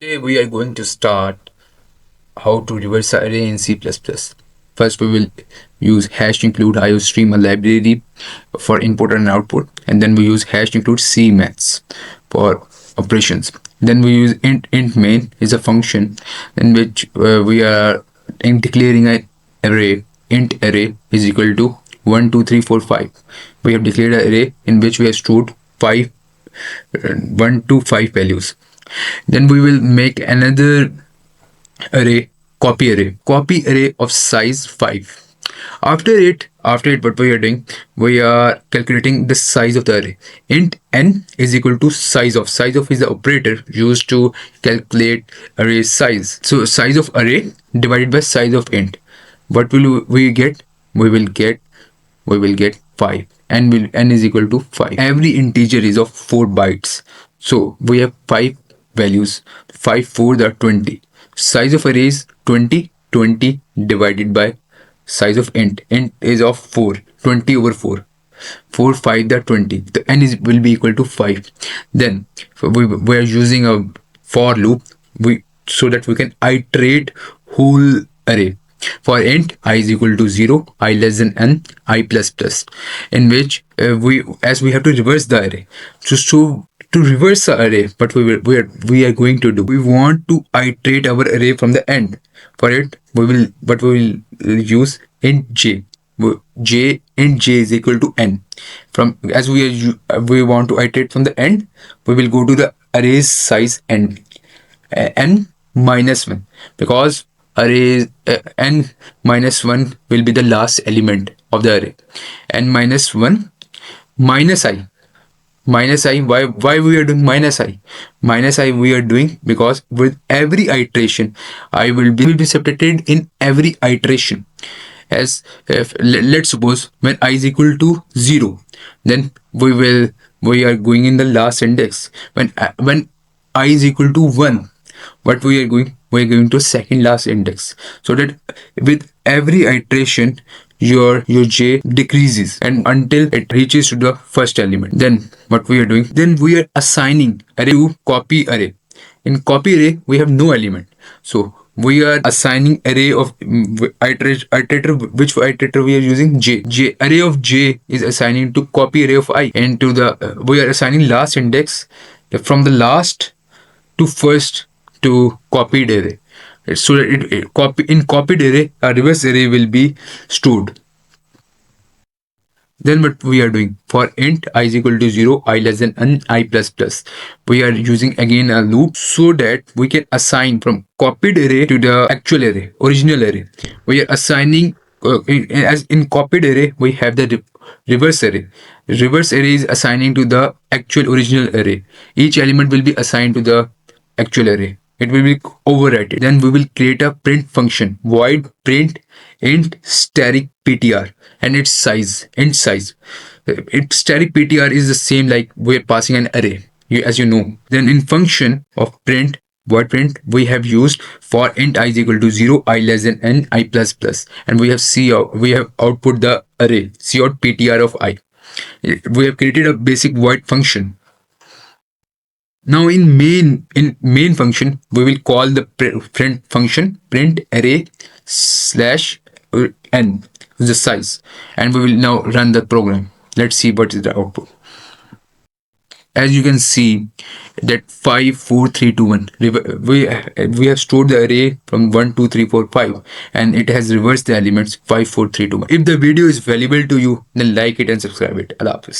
Today we are going to start how to reverse an array in C++. First we will use hash include iostream, a library for input and output, and then we use hash include cmaths for operations. Then we use int main is a function in which we are declaring an array. Int array is equal to 1 2 3 4 5. We have declared an array in which we have stored 1 to 5 values. Then we will make another array, copy array of size 5. After it, what we are doing, we are calculating the size of the array. Int n is equal to size of. Size of is the operator used to calculate array size. So size of array divided by size of int. What will we get? We will get 5. N is equal to 5. Every integer is of 4 bytes. So we have 5 values. 5 4 the 20. Size of array is 20. 20 divided by size of int. Int is of 4. 20 over 4. 4 5 the 20. The n will be equal to 5. Then we are using a for loop so that we can iterate whole array. For int I is equal to 0, I less than n, I plus plus, in which we have to reverse the array. So to reverse the array, what we are going to do, we want to iterate our array from the end. For it, we will use int j. Int j is equal to n. From as we want to iterate from the end, we will go to the array's size n minus 1, because array n minus 1 will be the last element of the array. N minus 1 minus I. Why we are doing minus I? Minus I we are doing because with every iteration I will be separated in every iteration. As if let's suppose when I is equal to 0, then we are going in the last index. When I is equal to 1, what we are going to second last index, so that with every iteration your j decreases and until it reaches to the first element. Then what we are doing, then we are assigning array to copy array. In copy array we have no element, so we are assigning array of iterator. Which iterator we are using? J. Array of j is assigning to copy array of I, and to the we are assigning last index from the last to first to copied array. So that in copied array a reverse array will be stored. Then what we are doing, for int I is equal to 0, I less than n, I plus plus, we are using again a loop so that we can assign from copied array to the actual array, original array. We are assigning as in copied array we have the reverse array. Reverse array is assigning to the actual original array. Each element will be assigned to the actual array. It will be overwritten. Then we will create a print function, void print int static ptr and its size, int size. Static ptr is the same like we're passing an array, as you know. Then in function of print, void print, we have used for int I is equal to 0, I less than n, I plus plus, and we have output the array cout ptr of I. We have created a basic void function. Now in main function we will call the print function print array slash n, the size, and we will now run the program. Let's see what is the output. As you can see that 5 4 3 2 1, we have stored the array from 1 2 3 4 5, and it has reversed the elements 5 4 3 2 1. If the video is valuable to you, then like it and subscribe it. Allah Hafiz.